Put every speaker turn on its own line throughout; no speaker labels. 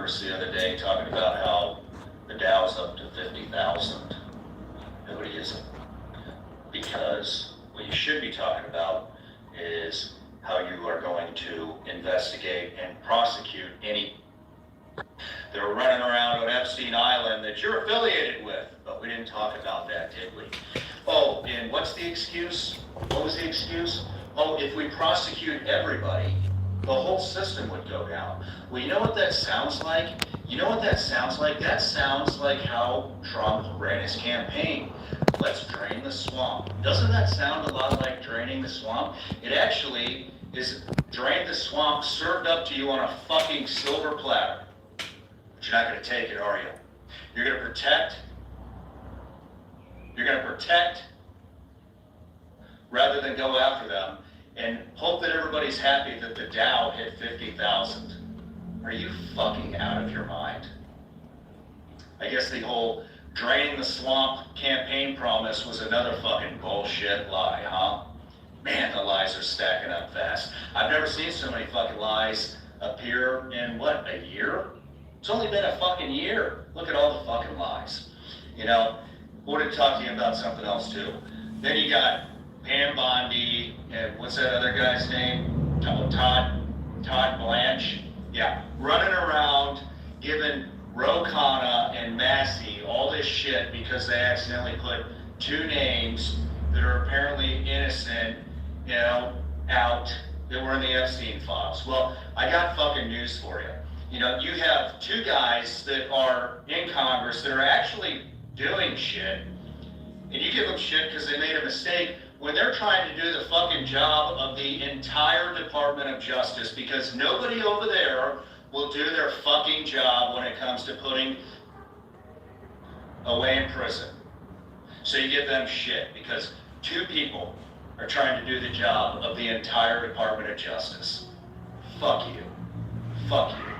Congress the other day talking about how the Dow's up to 50,000. Nobody is. Because what you should be talking about is how you are going to investigate and prosecute any that are running around on Epstein Island that you're affiliated with. But we didn't talk about that, did we? Oh, and what's the excuse? What was the excuse? Oh, if we prosecute everybody, the whole system would go down. Well, you know what that sounds like? You know what that sounds like? That sounds like how Trump ran his campaign. Let's drain the swamp. Doesn't that sound a lot like draining the swamp? It actually is drain the swamp served up to you on a fucking silver platter. But you're not going to take it, are you? You're going to protect. You're going to protect rather than go after them and hope that everybody's happy that the Dow hit 50,000. Are you fucking out of your mind? I guess the whole draining the swamp campaign promise was another fucking bullshit lie, huh? Man, the lies are stacking up fast. I've never seen so many fucking lies appear in, what, a year? It's only been a fucking year. Look at all the fucking lies. You know, I wanted to talk to you about something else too. Then you got Pam Bondi, and what's that other guy's name? Todd Blanche. Yeah, running around giving Ro Khanna and Massey all this shit because they accidentally put two names that are apparently innocent, you know, out that were in the Epstein files. Well, I got fucking news for you. You know, you have two guys that are in Congress that are actually doing shit, and you give them shit because they made a mistake when they're trying to do the fucking job of the entire Department of Justice, because nobody over there will do their fucking job when it comes to putting away in prison. So you give them shit because two people are trying to do the job of the entire Department of Justice. Fuck you. Fuck you.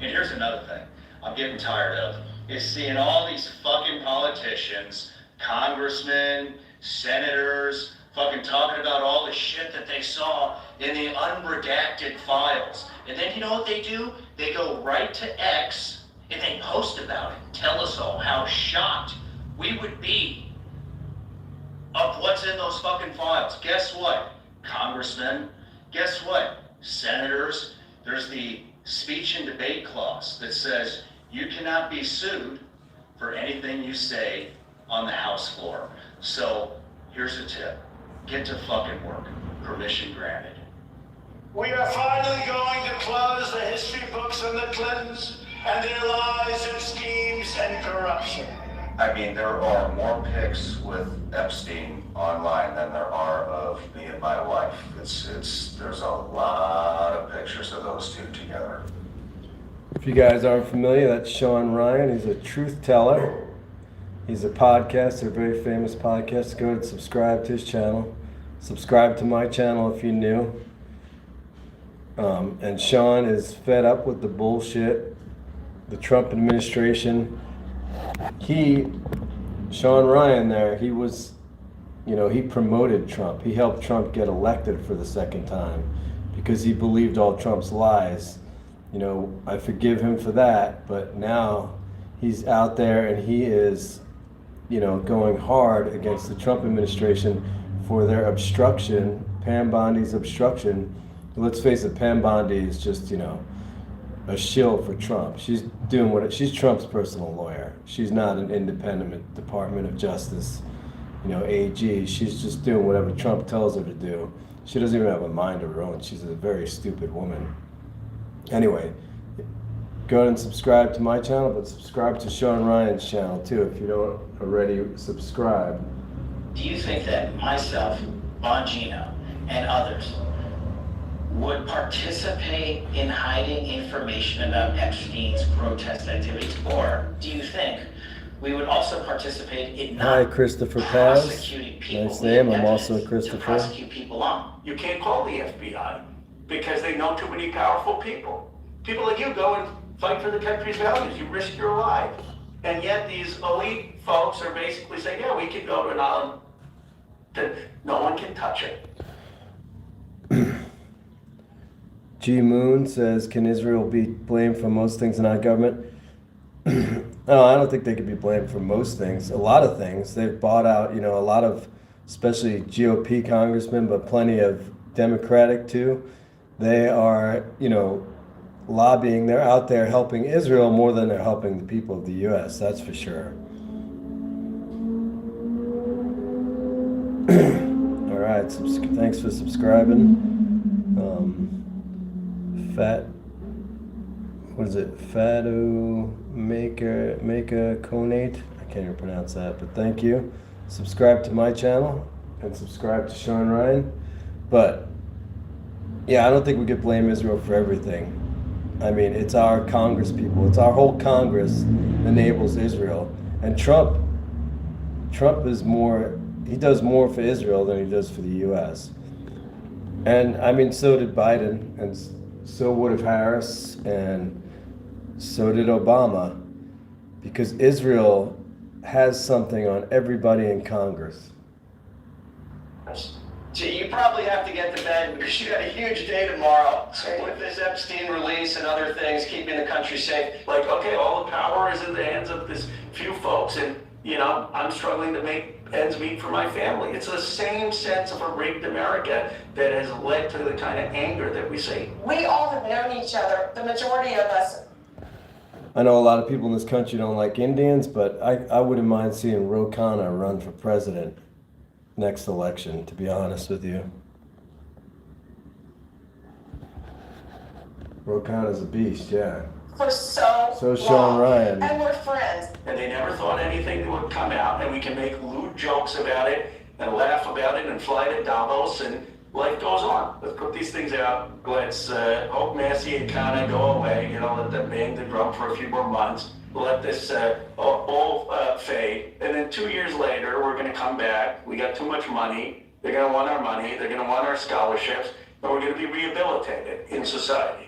And here's another thing I'm getting tired of, is seeing all these fucking politicians, congressmen, senators, fucking talking about all the shit that they saw in the unredacted files. And then you know what they do? They go right to X and they post about it. Tell us all how shocked we would be of what's in those fucking files. Guess what, congressmen? Guess what, senators? There's the speech and debate clause that says you cannot be sued for anything you say on the House floor. So here's a tip. Get to fucking work. Permission granted.
We are finally going to close the history books on the Clintons and their lies and schemes and corruption.
I mean, there are more pics with Epstein online than there are of me and my wife. There's a lot of pictures of those two together.
If you guys aren't familiar, that's Sean Ryan. He's a truth teller. He's a podcaster, a very famous podcast. Go ahead and subscribe to his channel. Subscribe to my channel if you're new. And Sean is fed up with the bullshit. The Trump administration. Sean Ryan there, he was, he promoted Trump. He helped Trump get elected for the second time because he believed all Trump's lies. I forgive him for that, but now he's out there and he is going hard against the Trump administration for their obstruction, Pam Bondi's obstruction. Let's face it, Pam Bondi is just, a shill for Trump. She's doing she's Trump's personal lawyer. She's not an independent Department of Justice, AG. She's just doing whatever Trump tells her to do. She doesn't even have a mind of her own. She's a very stupid woman. Anyway, go ahead and subscribe to my channel, but subscribe to Sean Ryan's channel too if you don't already subscribe.
Do you think that myself, Bongino, and others would participate in hiding information about Epstein's grotesque activities? Or do you think we would also participate in
Hi,
not
Christopher Paz.
prosecuting people?
Nice name. I'm
with
also
evidence
Christopher.
To prosecute people on.
You can't call the FBI because they know too many powerful people. People like you go and fight for the country's values. You risk your life. And yet these elite folks are basically saying, yeah, we can go to an island that no one can touch it.
G Moon says, can Israel be blamed for most things in our government? No, I don't think they could be blamed for most things. A lot of things. They've bought out, a lot of, especially GOP congressmen, but plenty of Democratic too. They are, lobbying. They're out there helping Israel more than they're helping the people of the U.S. That's for sure. All right. Thanks for subscribing. What is it? Fatu Maker Conate. I can't even pronounce that, but thank you. Subscribe to my channel and subscribe to Sean Ryan. But yeah, I don't think we could blame Israel for everything. I mean, it's our Congress people. It's our whole Congress enables Israel. And Trump is more, he does more for Israel than he does for the U.S. And I mean, so did Biden, and so would have Harris, and so did Obama, because Israel has something on everybody in Congress.
Gee, you probably have to get to bed because you got a huge day tomorrow with this Epstein release and other things keeping the country safe.
Like, okay, all the power is in the hands of this few folks, and I'm struggling to make ends meet for my family. It's the same sense of a rigged America that has led to the kind of anger that we see.
We all have known each other, the majority of us.
I know a lot of people in this country don't like Indians, but I wouldn't mind seeing Ro Khanna run for president next election, to be honest with you. Ro Khanna's a beast, yeah.
For so
Sean
long.
Ryan.
And we're friends.
And they never thought anything would come out, and we can make lewd jokes about it and laugh about it and fly to Davos, and life goes on. Let's put these things out. Let's hope Massey and Khanna go away. Let them bang the drum for a few more months. Let this all fade. And then 2 years later, we're going to come back. We got too much money. They're going to want our money. They're going to want our scholarships. And we're going to be rehabilitated in society.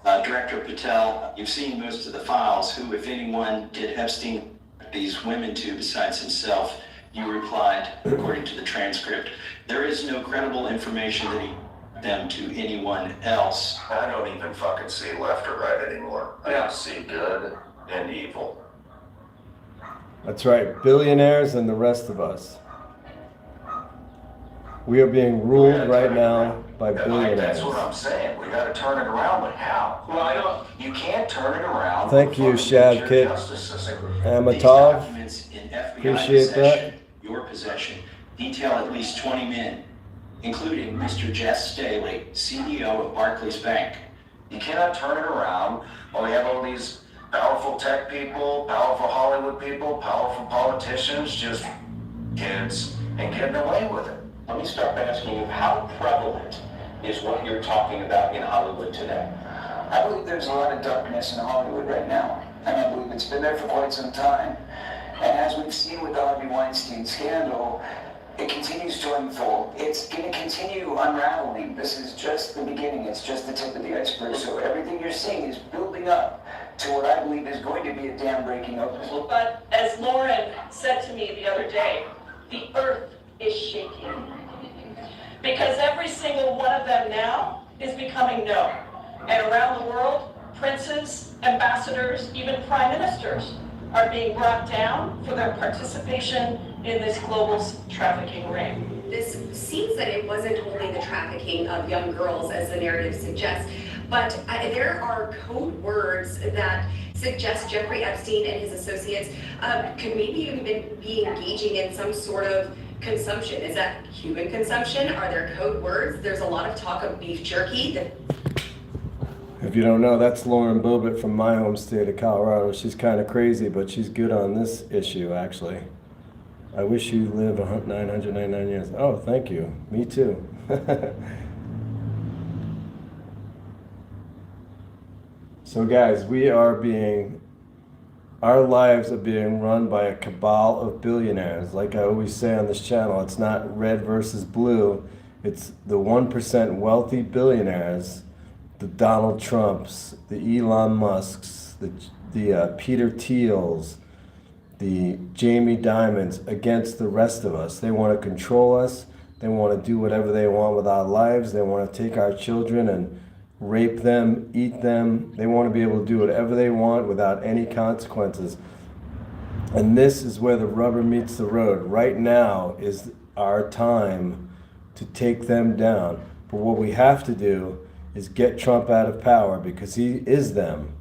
Director Patel, you've seen most of the files. Who, if anyone, did Epstein these women to besides himself? You replied, according to the transcript, there is no credible information that he them to anyone else.
I don't even fucking see left or right anymore. I
Yeah.
see good and evil.
That's right, billionaires and the rest of us. We are being ruled right now by billionaires.
That's what I'm saying. We gotta turn it around, but how?
Well,
You can't turn it around.
Thank you,
with the
Shad
fucking
Kid.
justice system.
These
Amatov,
documents in FBI
appreciate
possession, your possession, detail at least 20 men, including Mr. Jess Staley, CEO of Barclays Bank.
You cannot turn it around while we have all these powerful tech people, powerful Hollywood people, powerful politicians, just kids, and getting away with it.
Let me start by asking you, how prevalent is what you're talking about in Hollywood today?
I believe there's a lot of darkness in Hollywood right now, and I believe it's been there for quite some time. And as we've seen with the Harvey Weinstein scandal, it continues to unfold. It's going to continue unraveling. This is just the beginning. It's just the tip of the iceberg. So everything you're seeing is building up to what I believe is going to be a dam breaking open.
But as Lauren said to me the other day, the earth is shaking. Because every single one of them now is becoming known. And around the world, princes, ambassadors, even prime ministers are being brought down for their participation in this global trafficking ring.
This seems that it wasn't only the trafficking of young girls, as the narrative suggests, but there are code words that suggest Jeffrey Epstein and his associates could maybe even be engaging in some sort of consumption. Is that human consumption? Are there code words? There's a lot of talk of beef jerky.
if you don't know, that's Lauren Bobbitt from my home state of Colorado. She's kind of crazy, but she's good on this issue, actually. I wish you lived 999 years. Oh, thank you. Me too. So guys, our lives are being run by a cabal of billionaires. Like I always say on this channel, it's not red versus blue. It's the 1% wealthy billionaires, the Donald Trumps, the Elon Musks, the Peter Thiels, the Jamie Dimons against the rest of us. They want to control us. They want to do whatever they want with our lives. They want to take our children and rape them, eat them. They want to be able to do whatever they want without any consequences. And this is where the rubber meets the road. Right now is our time to take them down. But what we have to do is get Trump out of power, because he is them.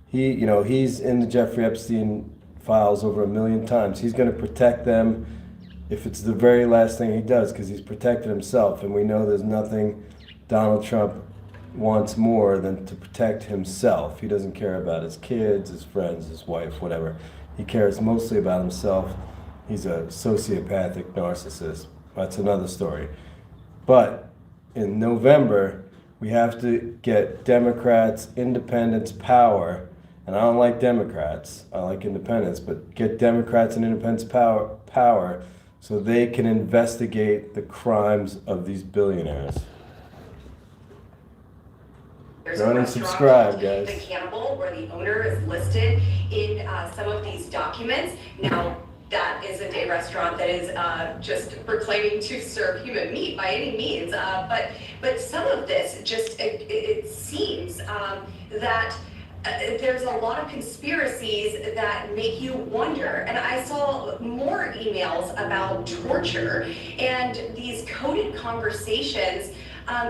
He's in the Jeffrey Epstein files over 1 million times. He's going to protect them if it's the very last thing he does, because he's protected himself. And we know there's nothing Donald Trump wants more than to protect himself. He doesn't care about his kids, his friends, his wife, whatever. He cares mostly about himself. He's a sociopathic narcissist. That's another story. But in November, we have to get Democrats, independents, power. And I don't like Democrats. I like independents. But get Democrats and independents power so they can investigate the crimes of these billionaires.
There's
Run
a
and
restaurant
subscribe,
called
guys.
The Cannibal, where the owner is listed in some of these documents. Now, that is a day restaurant that is just proclaiming to serve human meat by any means. But some of this just, it seems that there's a lot of conspiracies that make you wonder. And I saw more emails about torture, and these coded conversations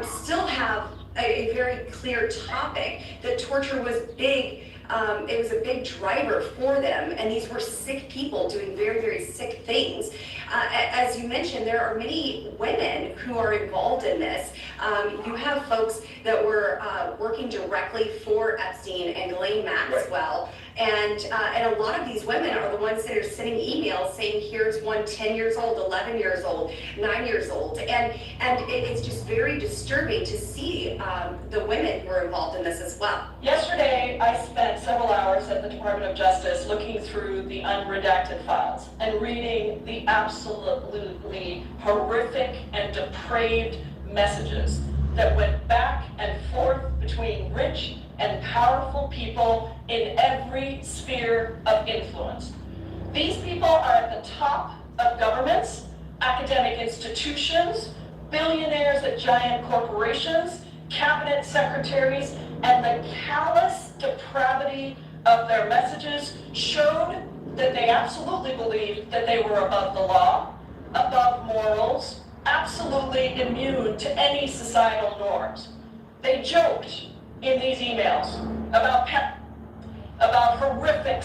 still have a very clear topic that torture was big. It was a big driver for them, and these were sick people doing very, very sick things. As you mentioned, there are many women who are involved in this. You have folks that were working directly for Epstein and Ghislaine Maxwell, and a lot of these women are the ones that are sending emails saying, here's one 10 years old, 11 years old, 9 years old, and it's just very disturbing to see the women who are involved in this as well.
Yesterday, I spent several hours at the Department of Justice looking through the unredacted files and reading the absolutely horrific and depraved messages that went back and forth between rich and powerful people in every sphere of influence. These people are at the top of governments, academic institutions, billionaires at giant corporations, cabinet secretaries, and the callous depravity of their messages showed that they absolutely believed that they were above the law, above morals, absolutely immune to any societal norms. They joked in these emails about horrific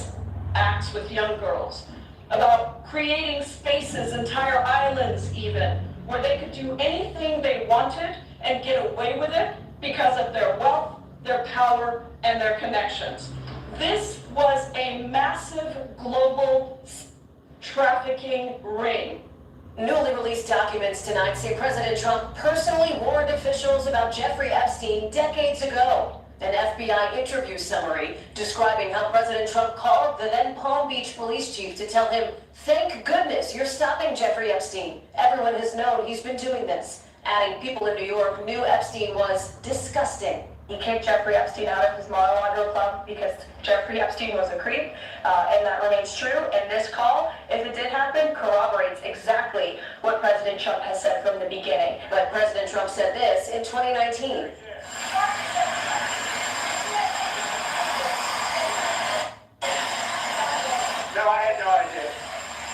acts with young girls, about creating spaces, entire islands even, where they could do anything they wanted and get away with it because of their wealth, their power, and their connections. This was a massive global trafficking ring.
Newly released documents tonight say President Trump personally warned officials about Jeffrey Epstein decades ago. An FBI interview summary describing how President Trump called the then Palm Beach police chief to tell him, "Thank goodness you're stopping Jeffrey Epstein. Everyone has known he's been doing this." Adding people in New York knew Epstein was disgusting.
He kicked Jeffrey Epstein out of his Mar-a-Lago club because Jeffrey Epstein was a creep, and that remains true. And this call, if it did happen, corroborates exactly what President Trump has said from the beginning.
But President Trump said this in 2019.
No, I had no idea.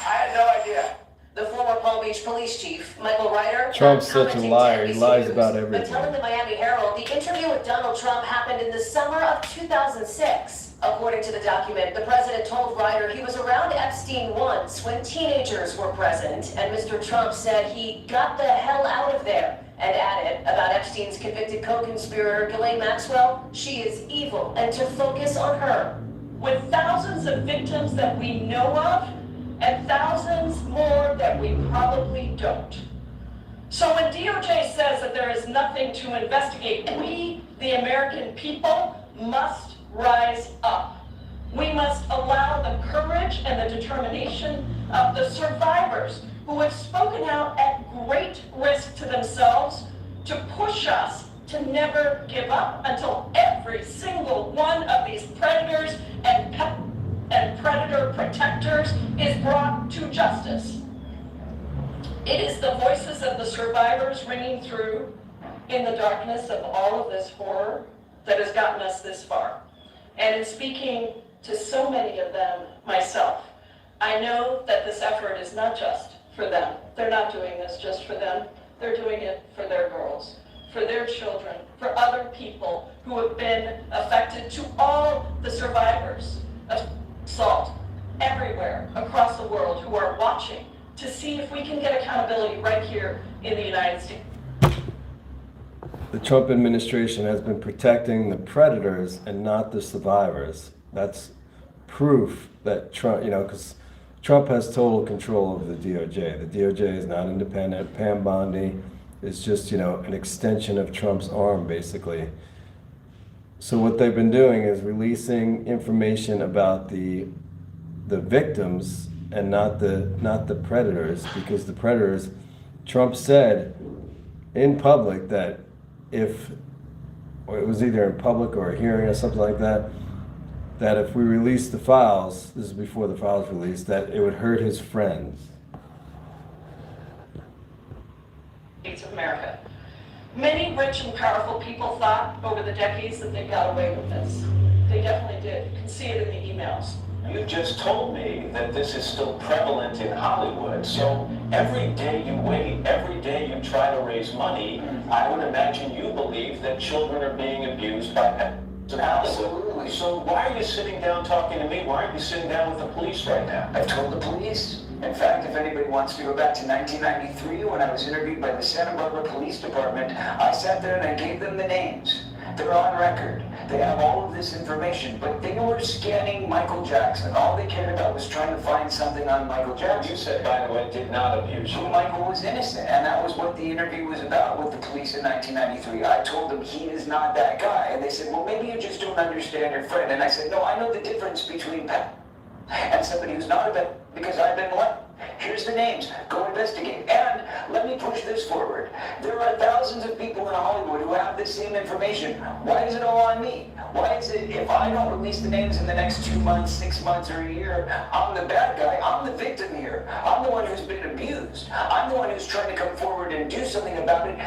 I had no idea.
The former Palm Beach police chief, Michael Ryder,
Trump's such a
commenting
liar.
to
He
NBC
lies
News,
about
but
everything.
telling the Miami Herald the interview with Donald Trump happened in the summer of 2006. According to the document, the president told Ryder he was around Epstein once when teenagers were present, and Mr. Trump said he got the hell out of there, and added about Epstein's convicted co-conspirator Ghislaine Maxwell, she is evil, and to focus on her.
With thousands of victims that we know of, and thousands more that we probably don't. So when DOJ says that there is nothing to investigate, we, the American people, must rise up. We must allow the courage and the determination of the survivors who have spoken out at great risk to themselves to push us to never give up until every single one of these predators and predator protectors is brought to justice. It is the voices of the survivors ringing through in the darkness of all of this horror that has gotten us this far. And in speaking to so many of them myself, I know that this effort is not just for them. They're not doing this just for them. They're doing it for their girls, for their children, for other people who have been affected, to all the survivors of assault everywhere across the world who are watching to see if we can get accountability right here in the United States.
The Trump administration has been protecting the predators and not the survivors. That's proof that Trump, because Trump has total control over the DOJ. The DOJ is not independent. Pam Bondi is just, an extension of Trump's arm, basically. So what they've been doing is releasing information about the victims and not the predators, because the predators, Trump said in public that or it was either in public or a hearing or something like that, that if we release the files, this is before the files released, that it would hurt his friends.
States of America. Many rich and powerful people thought over the decades that they got away with this. They definitely did. You can see it in the emails.
You just told me that this is still prevalent in Hollywood. So every day you wait, every day you try to raise money, I would imagine you believe that children are being abused by pedophils in Hollywood.
Absolutely.
So why are you sitting down talking to me? Why aren't you sitting down with the police right now?
I've told the police. In fact, if anybody wants to go back to 1993 when I was interviewed by the Santa Barbara Police Department, I sat there and I gave them the names. They're on record. They have all of this information, but they were scanning Michael Jackson. All they cared about was trying to find something on Michael Jackson.
You said, by the way, did not abuse you.
Michael was innocent, and that was what the interview was about with the police in 1993. I told them he is not that guy, and they said, well, maybe you just don't understand your friend. And I said, no, I know the difference between Pat and somebody who's not a pet, because I've been what? Here's the names. Go investigate. And let me push this forward. There are thousands of people in Hollywood who have this same information. Why is it all on me? Why is it if I don't release the names in the next 2 months, 6 months, or a year, I'm the bad guy. I'm the victim here. I'm the one who's been abused. I'm the one who's trying to come forward and do something about it.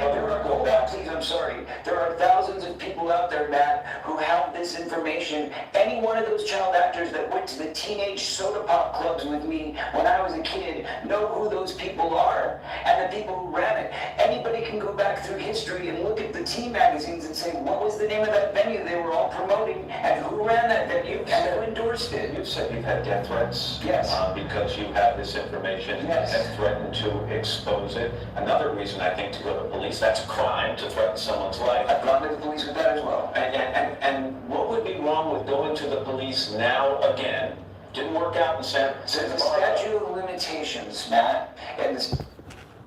Please, I'm sorry. There are thousands of people out there, Matt, who have this information. Any one of those child actors that went to the teenage soda pop clubs with me when I was a kid know who those people are and the people who ran it. Anybody can go back through history and look at the teen magazines and say, what was the name of that venue they were all promoting and who ran that venue and who endorsed it?
You said you've had death threats.
Yes.
Because you have this information
Yes.
and threatened to expose it. Another reason I think to go to police, that's a crime to threaten someone's life.
I've gone to the police with that as well.
And what would be wrong with going to the police now again? Didn't work out in Santa
The
Barbara.
statute of limitations, Matt, and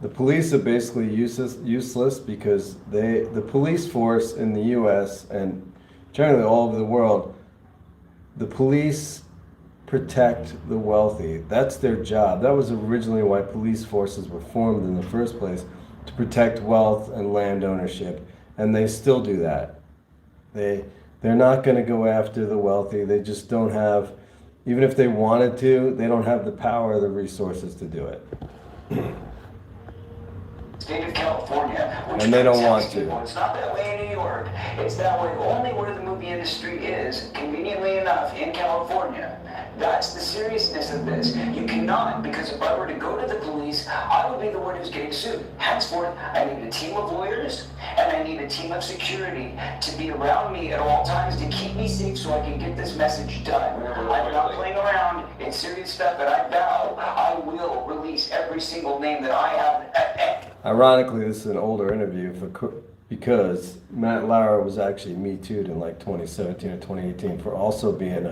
The police are basically useless because the police force in the U.S. and generally all over the world, the police protect the wealthy. That's their job. That was originally why police forces were formed in the first place, to protect wealth and land ownership, and they still do that. They're not going to go after the wealthy. They just don't have, even if they wanted to, they don't have the power or the resources to do it.
state of California, which
And they don't
sounds
want to.
stupid. It's not that way in New York. It's that way only where the movie industry is, conveniently enough, in California. That's the seriousness of this. You cannot, because if I were to go to the police, I would be the one who's getting sued. Henceforth, I need a team of lawyers, and I need a team of security to be around me at all times to keep me safe so I can get this message done. I'm not playing around. It's serious stuff, and I vow I will release every single name that I have.
Ironically, this is an older interview because Matt Lauer was actually Me Too'd in like 2017 or 2018 for also being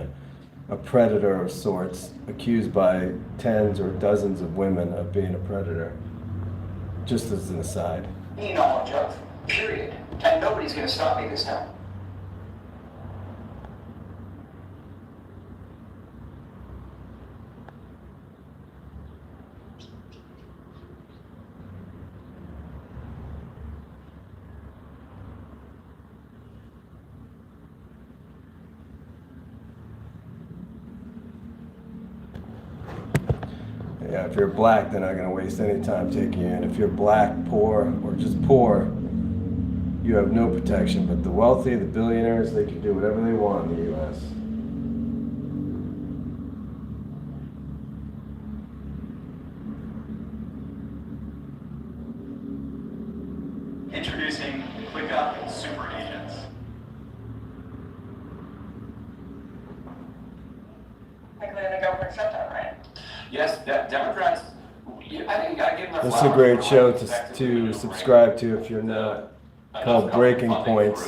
a predator of sorts, accused by tens or dozens of women of being a predator. Just as an aside.
Any knowledge of, period. And nobody's going to stop me this time.
Yeah, if you're black, they're not gonna waste any time taking you in. If you're black, poor, or just poor, you have no protection. But the wealthy, the billionaires, they can do whatever they want in the U.S.
Introducing ClickUp Super Agents.
Like they're in a government shutdown, right?
Yes, Democrats, I think you gotta give them
This is a great show to subscribe to if you're not. Called Breaking Points.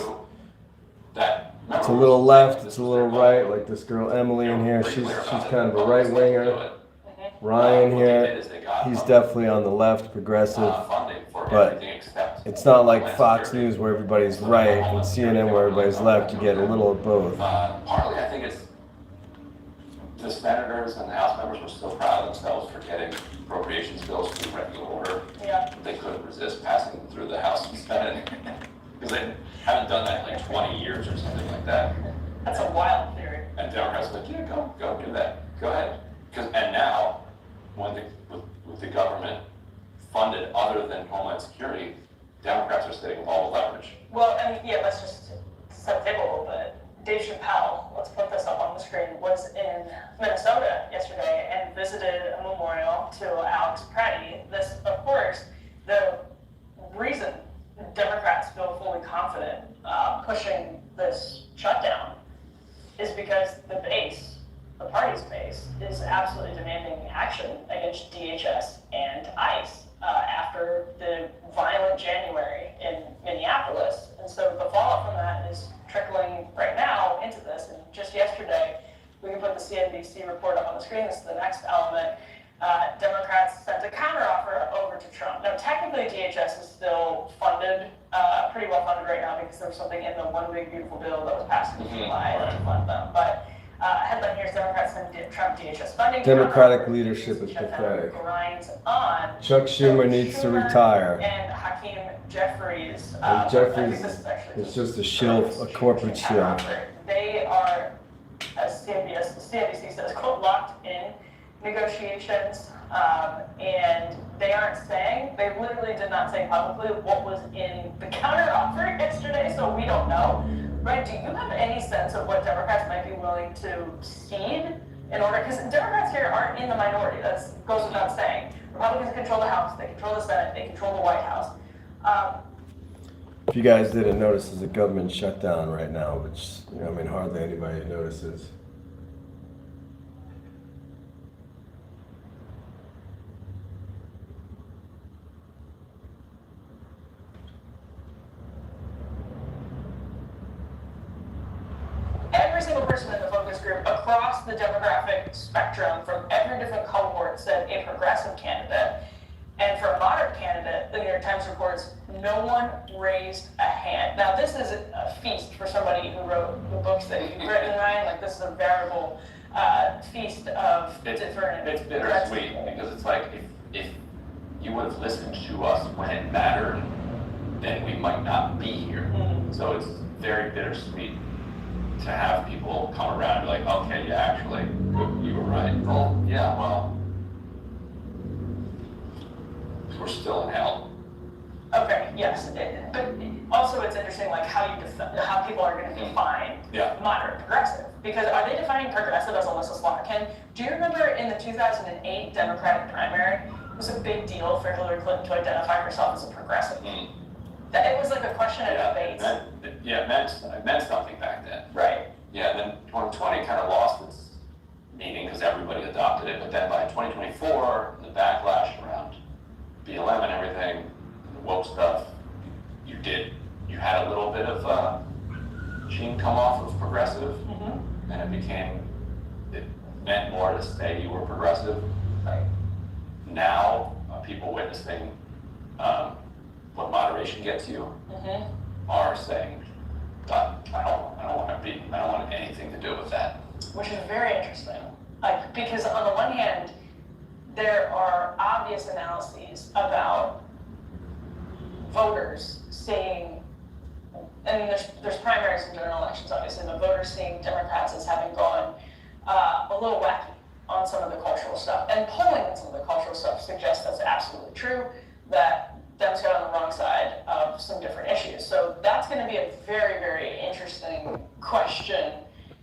It's a little left, it's a little right, like this girl Emily in here, she's kind of a right winger. Ryan here, he's definitely on the left, progressive, but it's not like Fox News where everybody's right and CNN where everybody's left. You get a little of both.
Partly, I think it's the senators and the House members were still proud of themselves for getting appropriations bills through regular order.
Yeah.
They couldn't resist passing them through the House and Senate because they haven't done that in like 20 years or something like that.
That's a wild theory.
And Democrats are like, yeah, go do that. Go ahead. And now, with the government funded other than Homeland Security, Democrats are sitting with all the leverage.
Well, and yeah, let's just set the table a little bit. Dave Chappelle, let's put this up on the screen, was in Minnesota yesterday and visited a memorial to Alex Pratty. This, of course, the reason Democrats feel fully confident pushing this shutdown is because the base, the party's base, is absolutely demanding action against DHS and ICE after the violent January in Minneapolis. And so the fallout from that is trickling right now into this. And just yesterday, we can put the CNBC report up on the screen. This is the next element. Democrats sent a counteroffer over to Trump. Now, technically, DHS is still funded, pretty well funded right now because there was something in the One Big Beautiful Bill that was passed in July to fund them. But headline here is Democrats send Trump DHS funding.
Democratic leadership is pathetic.
Grinds on.
Chuck Schumer needs to retire.
And Hakeem Jeffries.
Jeffries is just a shill, a corporate shill.
They are, as CNBC says, quote, locked in negotiations, and they aren't saying, they literally did not say publicly what was in the counteroffer yesterday, so we don't know. Right, do you have any sense of what Democrats might be willing to cede in order, because Democrats here aren't in the minority, that goes without saying. Republicans control the House, they control the Senate, they control the White House.
If you guys didn't notice, there's a government shutdown right now, which, you know, I mean, hardly anybody notices.
Every single person in the focus group across the demographic spectrum from every different cohort said a progressive candidate. And for a moderate candidate, the New York Times reports, no one raised a hand. Now, this is a feast for somebody who wrote the books that you've written, Ryan. Like, this is a veritable feast of different...
It's bittersweet, because it's like, if you would have listened to us when it mattered, then we might not be here.
Mm-hmm.
So it's very bittersweet to have people come around and be like, okay, yeah, actually, you were right. Oh, yeah, well, we're still in hell.
Okay, yes, but also it's interesting, like how people are going to define moderate progressive. Because are they defining progressive as Alyssa Slotkin? Do you remember in the 2008 Democratic primary, it was a big deal for Hillary Clinton to identify herself as a progressive.
Mm.
That it was like a question of debates.
It meant something back then.
Right.
Yeah, then 2020 kind of lost its meaning because everybody adopted it. But then by 2024, the backlash around BLM and everything, the woke stuff, you had a little bit of sheen come off of progressive,
mm-hmm.
and it meant more to say you were progressive.
Right.
Now, people witnessing what moderation gets you
mm-hmm.
are saying, I don't want anything to do with that.
Which is very interesting. Like, because on the one hand, there are obvious analyses about voters seeing, and there's primaries and general elections, obviously, but voters seeing Democrats as having gone a little wacky on some of the cultural stuff. And polling on some of the cultural stuff suggests that's absolutely true, that Dems got on the wrong side of some different issues. So that's going to be a very, very interesting question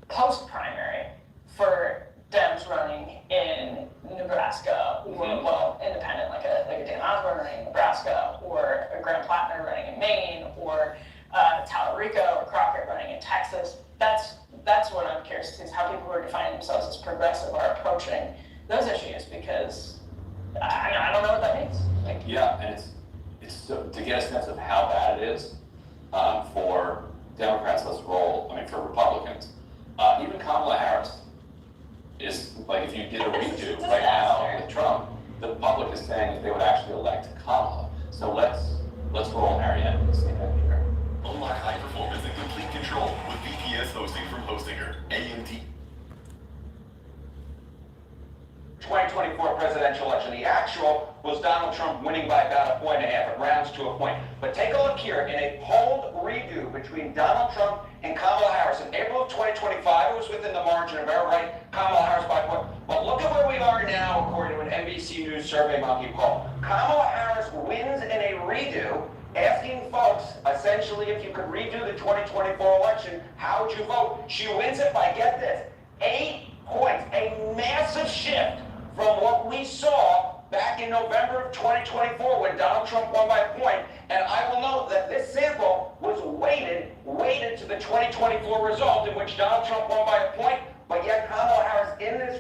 post-primary for Dems running in Nebraska, or, well, independent, like a Dan Osborne running in Nebraska, or a Graham Plattner running in Maine, or Tallarico or Crockett running in Texas. That's what I'm curious to see, is how people who are defining themselves as progressive are approaching those issues, because I don't know what that means. Like,
yeah, and it's so, to get a sense of how bad it is for Democrats, for Republicans, even Kamala Harris is, like, if you did a redo right now with Trump, the public is saying that they would actually elect Kamala. So let's roll Marianne and see that here.
Unlock high performance and complete control with VPS hosting from Hostinger, AMT.
2024 presidential election. The actual was Donald Trump winning by about 1.5 points. It rounds to a point. But take a look here. In a polled redo between Donald Trump and Kamala Harris in April of 2025, it was within the margin of error, right? Kamala Harris by a point. But look at where we are now, according to an NBC News Survey Monkey poll. Kamala Harris wins in a redo, asking folks, essentially, if you could redo the 2024 election, how would you vote? She wins it by, get this, 8 points, a massive shift from what we saw back in November of 2024 when Donald Trump won by a point. And I will note that this sample was weighted to the 2024 result, in which Donald Trump won by a point, but yet Kamala Harris in this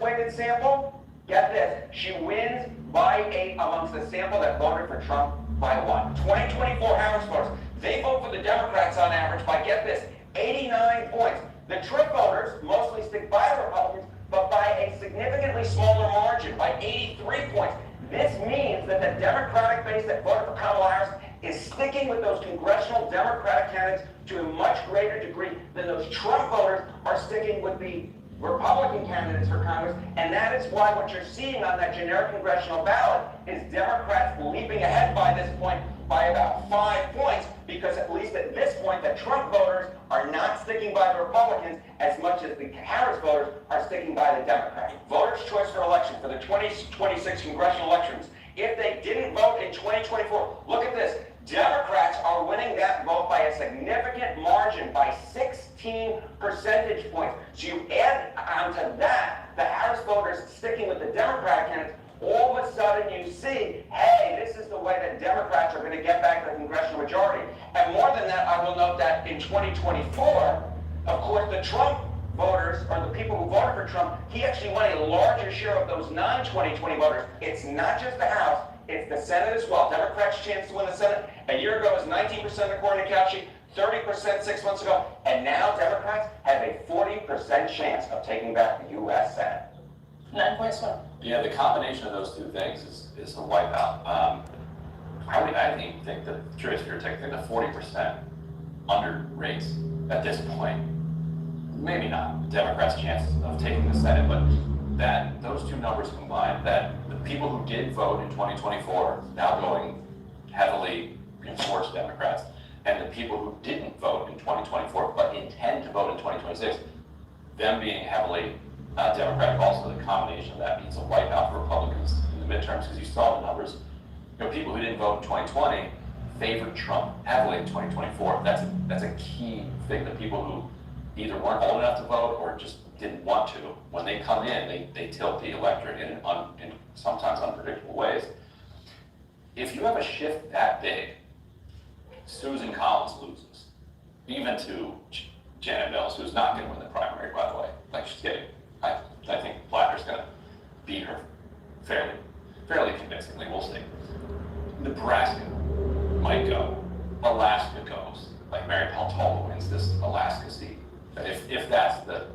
weighted sample, get this, she wins by 8 amongst the sample that voted for Trump by 1. 2024 Harris voters, they vote for the Democrats on average by, get this, 89 points. The Trump voters mostly stick by the Republicans, but by a significantly smaller margin, by 83 points. This means that the Democratic base that voted for Kamala Harris is sticking with those congressional Democratic candidates to a much greater degree than those Trump voters are sticking with the Republican candidates for Congress. And that is why what you're seeing on that generic congressional ballot is Democrats leaping ahead by this point by about 5 points, because at least at this point, the Trump voters are not sticking by the Republicans as much as the Harris voters are sticking by the Democrats. Voters' choice for election for the 2026 congressional elections. If they didn't vote in 2024, look at this. Democrats are winning that vote by a significant margin, by 16 percentage points. So you add onto that the Harris voters sticking with the Democratic candidates, all of a sudden you see, hey, this is the way that Democrats are going to get back the congressional majority. And more than that, I will note that in 2024, of course, the Trump voters, or the people who voted for Trump, he actually won a larger share of those non-2020 voters. It's not just the House, it's the Senate as well. Democrats' chance to win the Senate a year ago was 19% according to Couchy, 30% 6 months ago, and now Democrats have a 40% chance of taking back the U.S. Senate.
9 points win.
Yeah, the combination of those two things is a wipeout. I think that, curious for your take, I think the 40% under rates at this point, maybe not Democrats' chances of taking the Senate, but that those two numbers combined, that the people who did vote in 2024 now going heavily towards Democrats, and the people who didn't vote in 2024 but intend to vote in 2026, them being heavily Democratic, also the combination of that means a wipeout for Republicans in the midterms, because you saw the numbers. People who didn't vote in 2020 favored Trump heavily in 2024. That's a key thing. The people who either weren't old enough to vote or just didn't want to, when they come in, they tilt the electorate in sometimes unpredictable ways. If you have a shift that big, Susan Collins loses, even to Janet Mills, who's not going to win the primary, by the way. Like, she's getting, I think Plattner's going to beat her fairly convincingly. We'll see. Nebraska might go. Alaska goes. Like, Mary Peltola wins this Alaska seat. If that's the,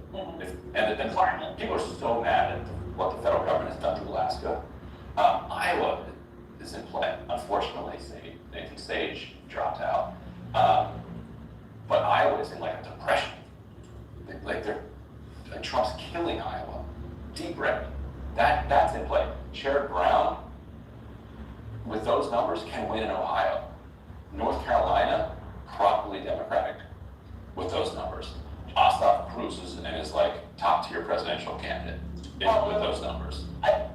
and people are so mad at what the federal government has done to Alaska. Iowa is in play. Unfortunately, Nathan Sage dropped out. But Iowa is in like a depression. Trump's killing Iowa. Deep red. That's in play. Sherrod Brown, with those numbers, can win in Ohio. North Carolina, probably Democratic with those numbers. Ossoff cruises and is like top tier presidential candidate. with those numbers.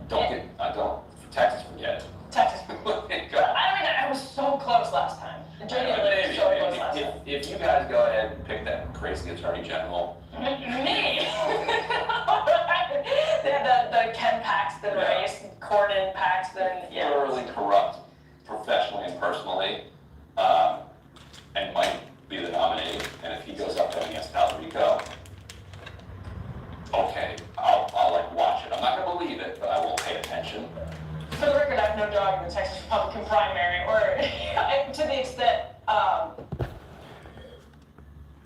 Don't, Texas, forget it.
Texas.
God.
I was so close last time. Genuinely
Maybe,
so close last time.
if you guys go ahead and pick that crazy attorney general.
Me? They had the Ken Paxton race, Corden, Paxton, yeah.
Thoroughly corrupt, professionally and personally, and might be the nominee. And if he goes up against Rico, okay, I'll like watch it. I'm not gonna believe it, but I will pay attention.
For the record, I have no dog in the Texas Republican primary, or to the extent.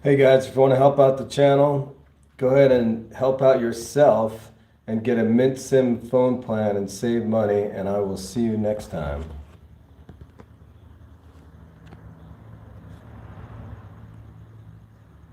Hey guys, if you want to help out the channel, go ahead and help out yourself and get a Mint Sim phone plan and save money, and I will see you next time.